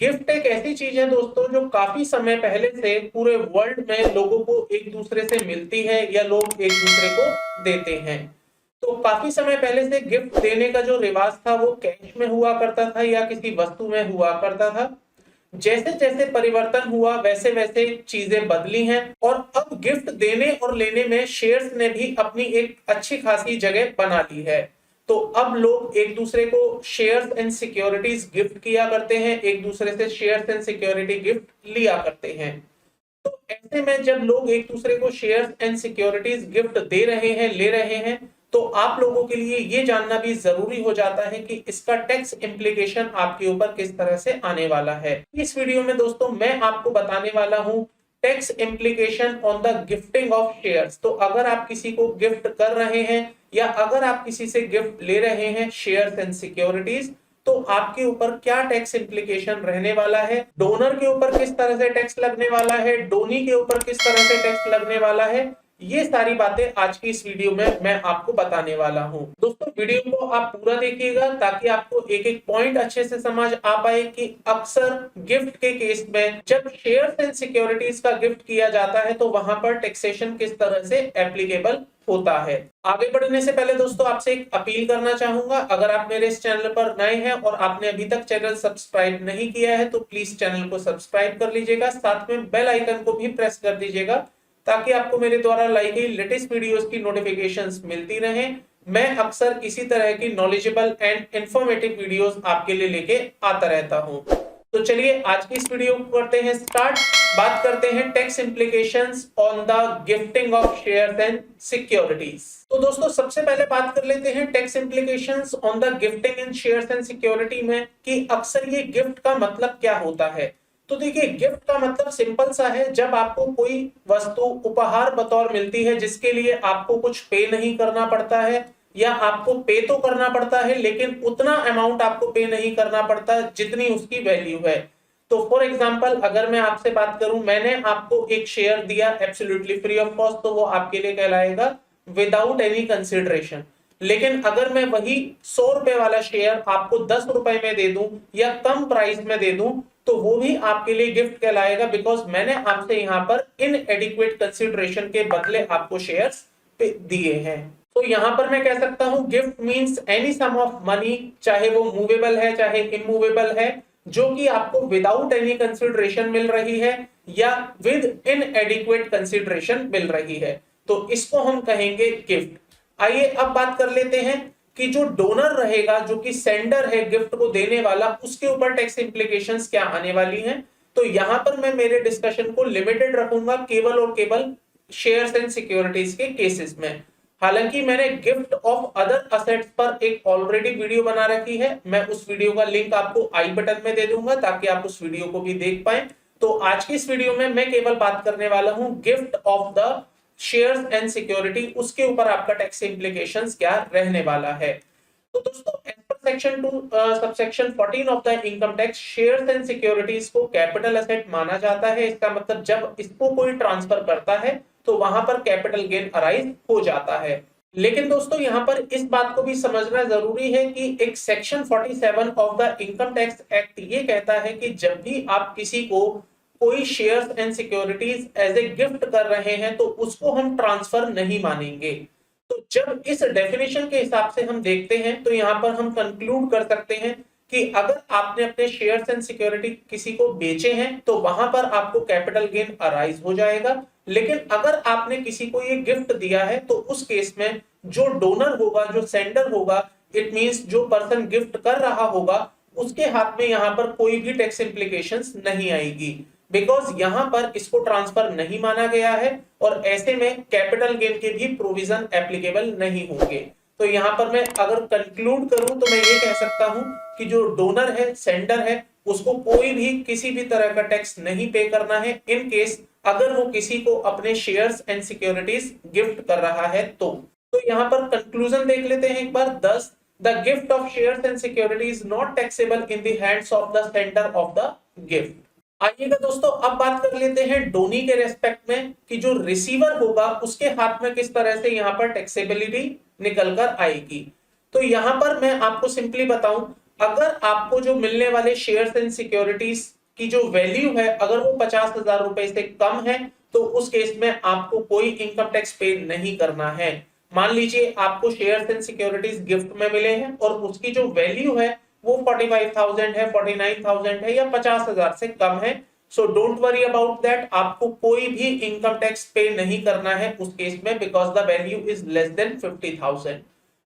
Gift एक ऐसी चीज है दोस्तों जो काफी समय पहले से पूरे वर्ल्ड में लोगों को एक दूसरे से मिलती है या लोग एक दूसरे को देते हैं। तो काफी समय पहले से गिफ्ट देने का जो रिवाज था वो कैश में हुआ करता था या किसी वस्तु में हुआ करता था। जैसे जैसे परिवर्तन हुआ वैसे वैसे चीजें बदली हैं और अब गिफ्ट देने और लेने में शेयर्स ने भी अपनी एक अच्छी खासी जगह बना ली है। तो अब लोग एक दूसरे को शेयर्स एंड सिक्योरिटीज गिफ्ट किया करते हैं, एक दूसरे से शेयर्स एंड सिक्योरिटी गिफ्ट लिया करते हैं। तो ऐसे में जब लोग एक दूसरे को शेयर्स एंड सिक्योरिटीज गिफ्ट दे रहे हैं, ले रहे हैं, तो आप लोगों के लिए ये जानना भी जरूरी हो जाता है कि इसका टैक्स इम्प्लीकेशन आपके ऊपर किस तरह से आने वाला है। इस वीडियो में दोस्तों मैं आपको बताने वाला हूं tax implication on the gifting of shares. तो अगर आप किसी को गिफ्ट कर रहे हैं या अगर आप किसी से गिफ्ट ले रहे हैं शेयर्स एंड सिक्योरिटीज, तो आपके ऊपर क्या टैक्स इम्प्लीकेशन रहने वाला है, डोनर के ऊपर किस तरह से टैक्स लगने वाला है, डोनी के ऊपर किस तरह से टैक्स लगने वाला है, ये सारी बातें आज की इस वीडियो में मैं आपको बताने वाला हूं। दोस्तों वीडियो को आप पूरा देखिएगा ताकि आपको एक एक पॉइंट अच्छे से समझ आ पाए कि अक्सर गिफ्ट के केस में जब शेयर्स एंड सिक्योरिटीज का गिफ्ट किया जाता है तो वहां पर टैक्सेशन किस तरह से एप्लीकेबल होता है। आगे बढ़ने से पहले दोस्तों आपसे एक अपील करना चाहूंगा, अगर आप मेरे इस चैनल पर नए हैं और आपने अभी तक चैनल सब्सक्राइब नहीं किया है तो प्लीज चैनल को सब्सक्राइब कर लीजिएगा, साथ में बेल आइकन को भी प्रेस कर दीजिएगा ताकि आपको मेरे द्वारा लाई गई लेटेस्ट वीडियोस की नोटिफिकेशंस मिलती रहे। मैं अक्सर इसी तरह की नॉलेजेबल एंड इंफॉर्मेटिव वीडियोस आपके लिए लेके आता रहता हूं। तो चलिए आज की इस वीडियो को करते हैं स्टार्ट। बात करते हैं tax implications on the gifting of shares and securities. तो दोस्तों सबसे पहले बात कर लेते हैं tax implications on the gifting in shares and security में कि अक्सर ये गिफ्ट का मतलब क्या होता है। तो देखिए गिफ्ट का मतलब सिंपल सा है, जब आपको कोई वस्तु उपहार बतौर मिलती है जिसके लिए आपको कुछ पे नहीं करना पड़ता है या आपको पे तो करना पड़ता है लेकिन उतना अमाउंट आपको पे नहीं करना पड़ता जितनी उसकी वैल्यू है। तो फॉर एग्जांपल अगर मैं आपसे बात करूं, मैंने आपको एक शेयर दिया एब्सोल्युटली फ्री ऑफ कॉस्ट, तो वो आपके लिए कहलाएगा विदाउट एनी कंसिडरेशन। लेकिन अगर मैं वही 100 रुपए वाला शेयर आपको 10 रुपए में दे दूं या कम प्राइस में दे दूं तो वो भी आपके लिए गिफ्ट कहलाएगा, बिकॉज मैंने आपसे यहाँ पर इनएडिक्वेट कंसिडरेशन के बदले आपको शेयर्स दिए हैं। तो यहाँ पर मैं कह सकता हूं gift means any sum of money, चाहे वो मूवेबल है चाहे इमूवेबल है, जो कि आपको विदाउट एनी कंसिडरेशन मिल रही है या विद इनएडिक्वेट कंसिडरेशन मिल रही है, तो इसको हम कहेंगे गिफ्ट। आइए अब बात कर लेते हैं कि जो डोनर रहेगा, जो कि सेंडर है गिफ्ट को देने वाला, उसके ऊपर टैक्स इंप्लीकेशंस क्या आने वाली हैं। तो यहां पर मैं मेरे डिस्कशन को लिमिटेड रखूंगा केवल और केवल शेयर्स एंड सिक्योरिटीज के केसेस में। हालांकि मैंने गिफ्ट ऑफ अदर असेट्स पर एक ऑलरेडी वीडियो बना रखी है, मैं उस वीडियो का लिंक आपको आई बटन में दे दूंगा ताकि आप उस वीडियो को भी देख पाए। तो आज की इस वीडियो में मैं केवल बात करने वाला हूं gift of the shares and security, उसके ऊपर आपका टैक्स इंप्लीकेशंस क्या रहने वाला है। तो दोस्तों as per section 2 subsection 14 of the income tax, shares and securities को कैपिटल एसेट माना जाता है। इसका मतलब जब इसको कोई ट्रांसफर करता है तो वहां पर कैपिटल गेन अराइज हो जाता है। लेकिन दोस्तों यहां पर इस बात को भी समझना जरूरी है कि एक section 47 of the income tax act ये कहता है कि जब भी आप किसी को कोई shares and securities as a gift कर रहे हैं तो उसको हम ट्रांसफर नहीं मानेंगे। तो जब इस डेफिनेशन के हिसाब से हम देखते हैं तो यहां पर हम कंक्लूड कर सकते हैं कि अगर आपने अपने शेयर्स एंड सिक्योरिटी किसी को बेचे हैं तो वहां पर आपको कैपिटल गेन अराइज हो जाएगा। लेकिन अगर आपने किसी को ये गिफ्ट दिया है तो उस केस में जो डोनर होगा, जो सेंडर होगा, इट मींस जो पर्सन गिफ्ट कर रहा होगा, उसके हाथ में यहां पर कोई भी टैक्स इंप्लीकेशंस नहीं आएगी, बिकॉज यहां पर इसको ट्रांसफर नहीं माना गया है और ऐसे में कैपिटल गेन के भी प्रोविजन एप्लीकेबल नहीं होंगे। तो यहां पर मैं अगर कंक्लूड करूं तो मैं ये कह सकता हूं कि जो डोनर है, सेंडर है, उसको कोई भी किसी भी तरह का टैक्स नहीं पे करना है इन केस अगर वो किसी को अपने शेयर्स एंड सिक्योरिटीज गिफ्ट कर रहा है। तो यहां पर कंक्लूजन देख लेते हैं एक बार। 10 the gift of shares and security is not taxable in the hands of the sender of the gift. आइएगा दोस्तों अब बात कर लेते हैं डोनी के रेस्पेक्ट में कि जो रिसीवर होगा उसके हाथ में किस तरह से यहाँ पर टैक्सेबिलिटी निकल कर आएगी। तो यहां पर मैं आपको सिंपली बताऊं, अगर आपको जो मिलने वाले शेयर्स एंड सिक्योरिटीज की जो वैल्यू है अगर वो 50,000 रुपए से कम है तो उस केस में आपको कोई इनकम टैक्स पे नहीं करना है। मान लीजिए आपको शेयर्स एंड सिक्योरिटीज गिफ्ट में मिले हैं और उसकी जो वैल्यू है वो 45,000 है, 49,000 है या 50,000 से कम है, so don't worry about that, आपको कोई भी इनकम टैक्स पे नहीं करना है उस केस में, because the value is less than 50,000।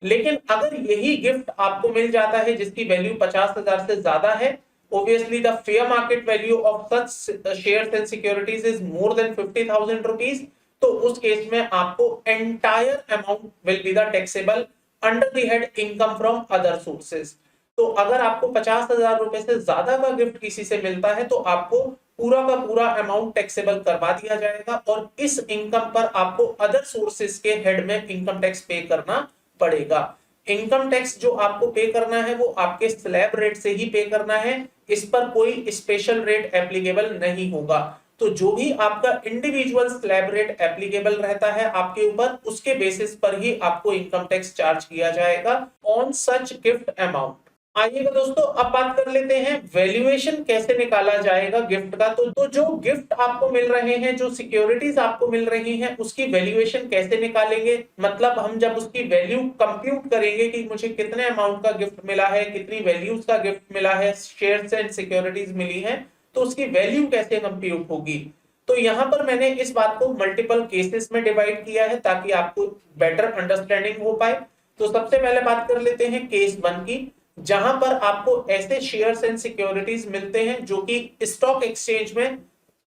लेकिन अगर यही गिफ्ट आपको मिल जाता है जिसकी वैल्यू 50,000 से ज्यादा है, obviously the fair market value of such shares and securities is more than 50,000 rupees, तो उस केस में आपको entire amount will be the taxable under the head income from other sources। तो अगर आपको 50,000 रुपए से ज्यादा का गिफ्ट किसी से मिलता है तो आपको पूरा का पूरा अमाउंट टैक्सेबल करवा दिया जाएगा और इस इनकम पर आपको अदर सोर्सेस के हेड में इनकम टैक्स पे करना पड़ेगा। इनकम टैक्स जो आपको पे करना है वो आपके स्लैब रेट से ही पे करना है, इस पर कोई स्पेशल रेट एप्लीकेबल नहीं होगा। तो जो भी आपका इंडिविजुअल स्लैब रेट एप्लीकेबल रहता है आपके ऊपर, उसके बेसिस पर ही आपको इनकम टैक्स चार्ज किया जाएगा ऑन सच गिफ्ट अमाउंट। आइएगा दोस्तों अब बात कर लेते हैं वैल्यूएशन कैसे निकाला जाएगा गिफ्ट का। तो जो गिफ्ट आपको मिल रहे हैं, जो सिक्योरिटीज आपको मिल रही हैं, उसकी वैल्यूएशन कैसे निकालेंगे, मतलब हम जब उसकी वैल्यू कंप्यूट करेंगे कि मुझे कितने अमाउंट का गिफ्ट मिला है, कितनी वैल्यूज का गिफ्ट मिला है, शेयर्स एंड सिक्योरिटीज मिली है, तो उसकी वैल्यू कैसे कंप्यूट होगी। तो यहाँ पर मैंने इस बात को मल्टीपल केसेस में डिवाइड किया है ताकि आपको बेटर अंडरस्टैंडिंग हो पाए। तो सबसे पहले बात कर लेते हैं केस 1 की, जहां पर आपको ऐसे शेयर्स एंड सिक्योरिटीज मिलते हैं जो कि स्टॉक एक्सचेंज में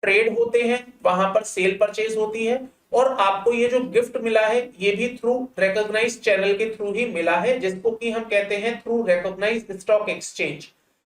ट्रेड होते हैं, वहां पर सेल परचेज होती है और आपको ये जो गिफ्ट मिला है ये भी थ्रू रिकॉग्नाइज्ड चैनल के थ्रू ही मिला है, जिसको कि हम कहते हैं थ्रू रिकॉग्नाइज्ड स्टॉक एक्सचेंज।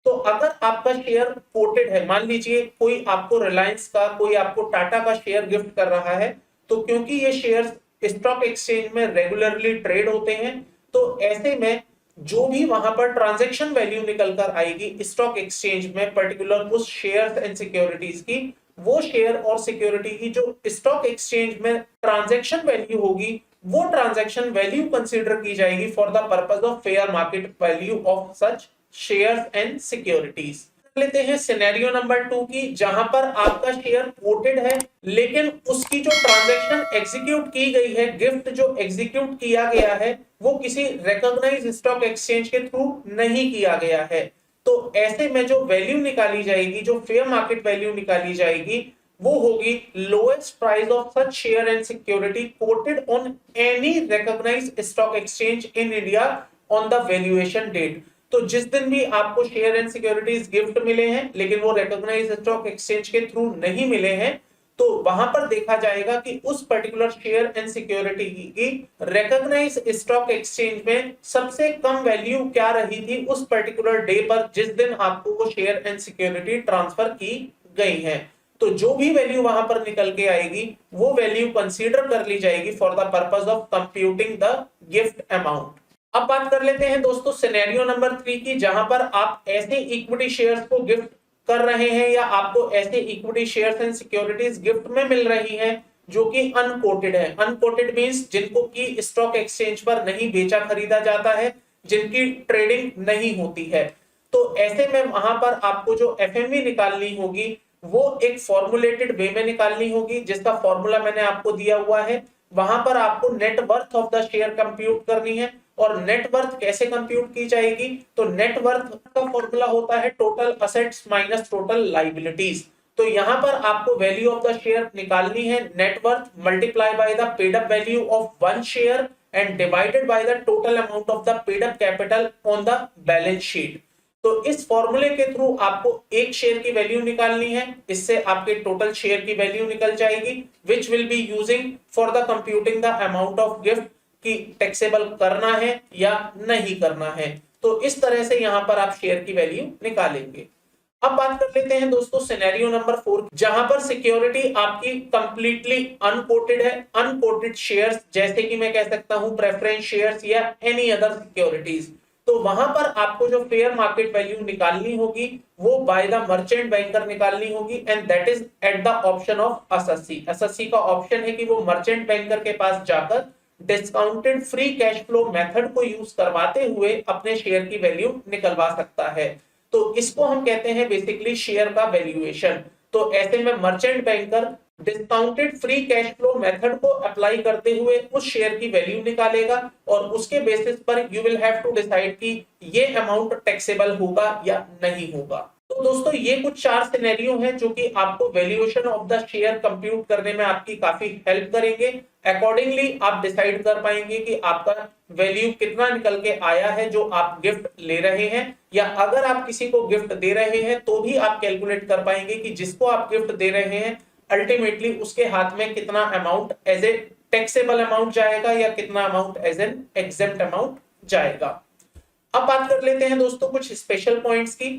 तो अगर आपका शेयर कोटेड है, मान लीजिए कोई आपको रिलायंस का, कोई आपको टाटा का शेयर गिफ्ट कर रहा है, तो क्योंकि ये शेयर स्टॉक एक्सचेंज में रेगुलरली ट्रेड होते हैं, तो ऐसे में जो भी वहां पर ट्रांजैक्शन वैल्यू निकल कर आएगी स्टॉक एक्सचेंज में पर्टिकुलर उस शेयर्स एंड सिक्योरिटीज की, वो शेयर और सिक्योरिटी की जो स्टॉक एक्सचेंज में ट्रांजैक्शन वैल्यू होगी, वो ट्रांजैक्शन वैल्यू कंसीडर की जाएगी for the purpose of fair market value of such shares and securities. लेते हैं सिनेरियो नंबर 2 की, जहां पर आपका शेयर कोटेड है लेकिन उसकी जो ट्रांजैक्शन एग्जीक्यूट की गई है, गिफ्ट जो एग्जीक्यूट किया गया है, वो किसी रिकॉग्नाइज्ड स्टॉक एक्सचेंज के थ्रू नहीं किया गया है। तो ऐसे में जो वैल्यू निकाली जाएगी, जो फेयर मार्केट वैल्यू निकाली जाएगी, वो होगी lowest price of such share and security quoted on any recognised stock exchange in India on the valuation date. तो जिस दिन भी आपको शेयर एंड सिक्योरिटीज गिफ्ट मिले हैं लेकिन वो रिकॉग्नाइज्ड स्टॉक एक्सचेंज के थ्रू नहीं मिले हैं, तो वहां पर देखा जाएगा कि उस पर्टिकुलर शेयर एंड सिक्योरिटी की रिकॉग्नाइज्ड स्टॉक एक्सचेंज में सबसे कम वैल्यू क्या रही थी उस पर्टिकुलर डे पर जिस दिन आपको वो शेयर एंड सिक्योरिटी ट्रांसफर की गई है। तो जो भी वैल्यू वहां पर निकल के आएगी वो वैल्यू कंसीडर कर ली जाएगी for the purpose of computing the gift amount. अब बात कर लेते हैं दोस्तों सिनेरियो नंबर 3 की, जहां पर आप ऐसे इक्विटी शेयर्स को गिफ्ट कर रहे हैं या आपको ऐसे equity shares and securities gift में मिल रही हैं जो कि अनकोटेड है। अनकोटेड मींस जिनको की स्टॉक एक्सचेंज पर नहीं बेचा खरीदा जाता है, जिनकी ट्रेडिंग नहीं होती है। तो ऐसे में वहां पर आपको जो एफएमवी निकालनी होगी वो एक फॉर्मुलेटेड वे में निकालनी होगी, जिसका फॉर्मूला मैंने आपको दिया हुआ है। वहां पर आपको net worth of the share compute करनी है। और नेट वर्थ कैसे कंप्यूट की जाएगी, तो नेट वर्थ का फॉर्मूला होता है total assets minus total liabilities. तो यहां पर आपको वैल्यू ऑफ द शेयर निकालनी है, net worth multiply by the paid up value of one share and divided by the total amount of the paid up capital on the balance sheet. तो इस फॉर्मूले के थ्रू आपको एक share की value निकालनी है, इससे आपके टोटल शेयर की वैल्यू निकल जाएगी, which will be using for the computing the amount of gift कि टैक्सेबल करना है या नहीं करना है। तो इस तरह से यहां पर आप शेयर की वैल्यू निकालेंगे। अब बात कर लेते हैं दोस्तों सिनेरियो नंबर 4, जहां पर सिक्योरिटी आपकी कंप्लीटली अनकोटेड है। अनकोटेड शेयर्स जैसे कि मैं कह सकता हूं प्रेफरेंस शेयर्स या एनी अदर सिक्योरिटीज, तो वहां पर आपको जो फेयर मार्केट वैल्यू निकालनी होगी वो बाय द मर्चेंट बैंकर निकालनी होगी and that is at the option of SSC. SSC का ऑप्शन है कि वो मर्चेंट बैंकर के पास जाकर discounted free cash flow method को यूज करवाते हुए अपने शेयर की वैल्यू निकलवा सकता है। तो इसको हम कहते हैं बेसिकली शेयर का वैल्यूएशन। तो ऐसे में merchant banker discounted free cash flow method को अप्लाई करते हुए उस शेयर की वैल्यू निकालेगा और उसके बेसिस पर you will have to decide कि ये अमाउंट टैक्सेबल होगा या नहीं होगा। तो दोस्तों ये कुछ 4 सिनेरियो हैं जो कि आपको valuation of the share compute करने में आपकी काफी हेल्प करेंगे। अकॉर्डिंगली आप डिसाइड कर पाएंगे कि आपका वैल्यू कितना निकल के आया है जो आप गिफ्ट ले रहे हैं, या अगर आप किसी को गिफ्ट दे रहे हैं तो भी आप कैलकुलेट कर पाएंगे कि जिसको आप गिफ्ट दे रहे हैं अल्टीमेटली उसके हाथ में कितना amount as a taxable amount जाएगा या कितना amount as an exempt amount जाएगा। अब बात कर लेते हैं दोस्तों कुछ स्पेशल पॉइंट्स की।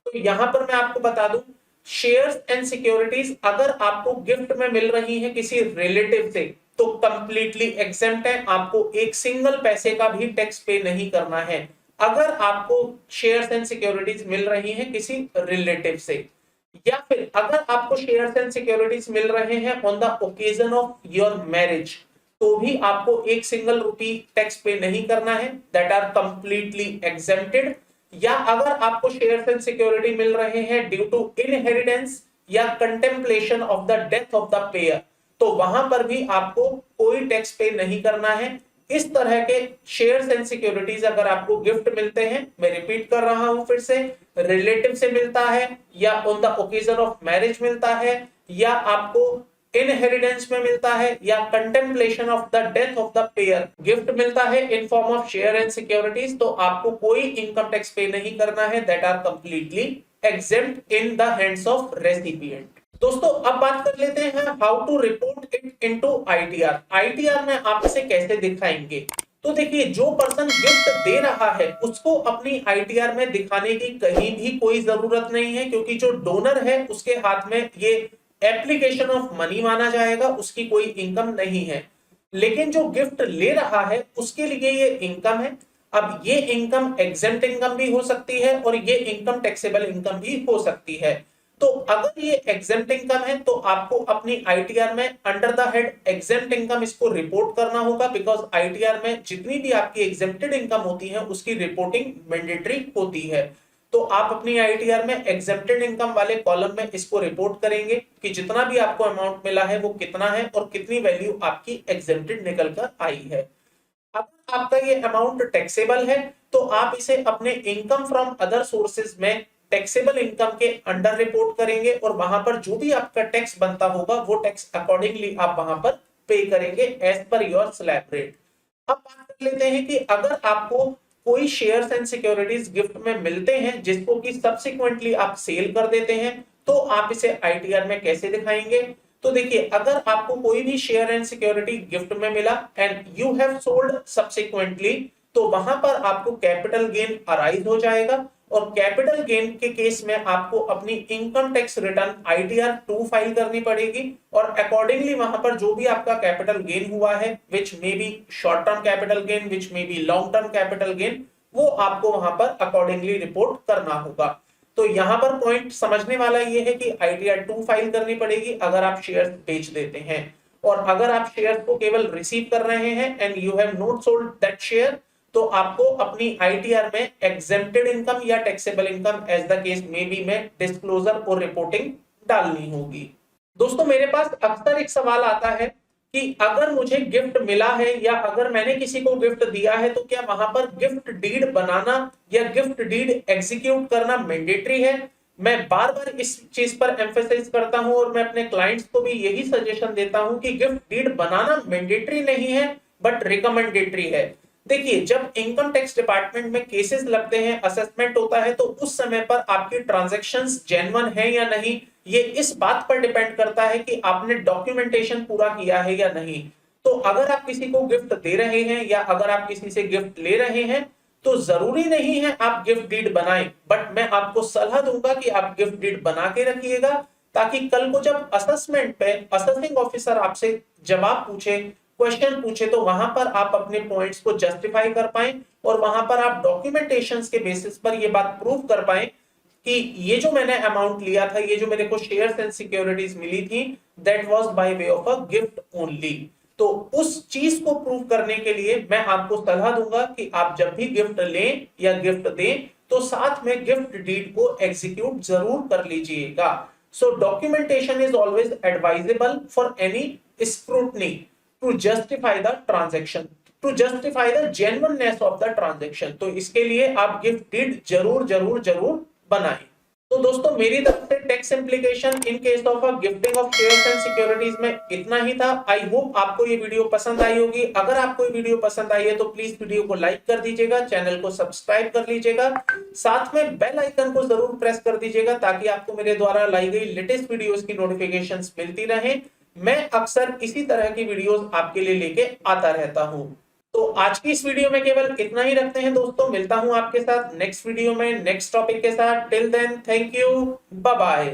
तो यहां पर मैं आपको बता दूं, शेयर्स एंड सिक्योरिटीज अगर आपको गिफ्ट में मिल रही है किसी रिलेटिव से तो कंप्लीटली एग्जेम्प्ट है, आपको एक सिंगल पैसे का भी टैक्स पे नहीं करना है अगर आपको शेयर्स एंड सिक्योरिटीज मिल रही हैं किसी रिलेटिव से, या फिर अगर आपको शेयर्स एंड सिक्योरिटीज मिल रहे हैं on the occasion of your marriage तो भी आपको एक सिंगल रुपी टैक्स पे नहीं करना है, दैट आर कंप्लीटली एग्जेम्प्टेड। या अगर आपको शेयर्स एंड सिक्योरिटी मिल रहे हैं ड्यू टू इनहेरिटेंस या contemplation of the death of the pair तो वहां पर भी आपको कोई टैक्स पे नहीं करना है। इस तरह के शेयर्स एंड सिक्योरिटीज अगर आपको गिफ्ट मिलते हैं, मैं रिपीट कर रहा हूं फिर से, रिलेटिव से मिलता है या on the occasion of marriage मिलता है या आपको इनहेरिटेंस में मिलता है या contemplation of the death of the payer gift मिलता है in form of share and securities, तो आपको कोई इनकम टैक्स पे नहीं करना है, that are completely exempt in the hands of recipient. दोस्तों अब बात कर लेते हैं how to report it into ITR. ITR में आप इसे कैसे दिखाएंगे? तो देखिए जो पर्सन गिफ्ट दे रहा है उसको अपनी आईटीआर में दिखाने की कहीं भी कोई जरूरत नहीं है, क्योंकि जो डोनर है उसके हाथ में ये एप्लीकेशन ऑफ मनी माना जाएगा, उसकी कोई इनकम नहीं है। लेकिन जो गिफ्ट ले रहा है उसके लिए ये इनकम है। अब ये इनकम एग्जेम्प्ट इनकम भी हो सकती है और ये इनकम टैक्सेबल इनकम भी हो सकती है। तो अगर ये एग्जेम्प्ट इनकम है तो आपको अपनी आईटीआर में under the head exempt income इसको रिपोर्ट करना होगा, बिकॉज आईटीआर में जितनी भी आपकी एग्जेम्प्टेड इनकम होती है उसकी रिपोर्टिंग मैंडेटरी होती है। तो आप अपनी आईटीआर में एग्जेम्प्टेड इनकम वाले कॉलम में इसको रिपोर्ट करेंगे कि जितना भी आपको अमाउंट मिला है वो कितना है और कितनी वैल्यू आपकी एग्जेम्प्टेड निकल कर आई है। अगर आपका ये अमाउंट टैक्सेबल है तो आप इसे अपने इनकम फ्रॉम अदर सोर्सेज में टैक्सेबल इनकम के अंडर रिपोर्ट करेंगे और वहां पर जो भी आपका टैक्स बनता होगा वो टैक्स अकॉर्डिंगली आप वहां पर पे करेंगे as per your slab rate. अब बात कर लेते हैं कि अगर आपको कोई शेयर्स एंड सिक्योरिटीज गिफ्ट में मिलते हैं जिसको कि सब्सिक्वेंटली आप सेल कर देते हैं तो आप इसे आईटीआर में कैसे दिखाएंगे? तो देखिए अगर आपको कोई भी शेयर एंड सिक्योरिटी गिफ्ट में मिला and you have sold subsequently तो वहां पर आपको कैपिटल गेन अराइज हो जाएगा और कैपिटल गेन के केस में आपको अपनी income tax return ITR 2 file करनी पड़ेगी और अकॉर्डिंगली वहां पर जो भी आपका कैपिटल गेन हुआ है which may be short term capital gain, which may be long term capital gain, वो आपको वहां पर अकॉर्डिंगली रिपोर्ट करना होगा। तो यहां पर पॉइंट समझने वाला ये है कि आईटीआर 2 फाइल करनी पड़ेगी अगर आप शेयर बेच देते हैं, और अगर आप शेयर को केवल रिसीव कर रहे हैं and you have not sold that share तो आपको अपनी आईटीआर में एग्जेम्प्टेड इनकम या taxable income as the case में भी में डिस्क्लोजर और रिपोर्टिंग डालनी होगी। दोस्तों मेरे पास अक्सर एक सवाल आता है कि अगर मुझे गिफ्ट मिला है या अगर मैंने किसी को गिफ्ट दिया है तो क्या वहां पर गिफ्ट डीड बनाना या गिफ्ट डीड एग्जीक्यूट करना मैंडेटरी है? मैं बार बार इस चीज पर एम्फेसाइज करता हूं और मैं अपने क्लाइंट्स को भी यही सजेशन देता हूं कि गिफ्ट डीड बनाना मैंडेटरी नहीं है बट रिकमेंडेटरी है। देखिए जब इनकम टैक्स डिपार्टमेंट में केसेस लगते हैं, असेसमेंट होता है, तो उस समय पर आपकी ट्रांजैक्शंस जेन्युइन है या नहीं ये इस बात पर डिपेंड करता है कि आपने डॉक्यूमेंटेशन पूरा किया है या नहीं। तो अगर आप किसी को गिफ्ट दे रहे हैं या अगर आप किसी से गिफ्ट ले रहे हैं तो जरूरी नहीं है आप गिफ्ट डीड बनाएं, बट मैं आपको सलाह दूंगा कि आप गिफ्ट डीड बना के रखिएगा ताकि कल को जब असेसमेंट पे असेसिंग ऑफिसर आपसे जवाब पूछे, क्वेश्चन पूछे, तो वहां पर आप अपने पॉइंट्स को जस्टिफाई कर पाएं और वहां पर आप डॉक्यूमेंटेशंस के बेसिस पर ये बात प्रूव कर पाएं कि ये जो मैंने अमाउंट लिया था, ये जो मेरे को शेयर्स एंड सिक्योरिटीज मिली थी, that was by way of a gift only. तो उस चीज को प्रूव करने के लिए मैं आपको सलाह दूंगा कि आप जब भी गिफ्ट लें या गिफ्ट दें तो साथ में गिफ्ट डीड को एग्जीक्यूट जरूर कर लीजिएगा। So documentation is always advisable for any scrutiny to justify the transaction, to justify the genuineness of the transaction. तो इसके लिए आप गिफ्ट डीड जरूर जरूर जरूर बनाएं। तो दोस्तों मेरी तरफ से tax implication in case of gifting of shares and securities में इतना ही था। आई होप आपको ये वीडियो पसंद आई होगी। अगर आपको ये वीडियो पसंद आई है तो प्लीज वीडियो को लाइक कर दीजिएगा, चैनल को सब्सक्राइब कर लीजिएगा, साथ में बेल आइकन को जरूर प्रेस कर दीजिएगा ताकि आपको मेरे द्वारा लाई गई लेटेस्ट वीडियोस की नोटिफिकेशंस मिलती रहे। मैं अक्सर इसी तरह की वीडियोस आपके लिए लेके आता रहता हूं। तो आज की इस वीडियो में केवल इतना ही रखते हैं दोस्तों। मिलता हूं आपके साथ नेक्स्ट वीडियो में नेक्स्ट टॉपिक के साथ। Till then thank you, bye bye.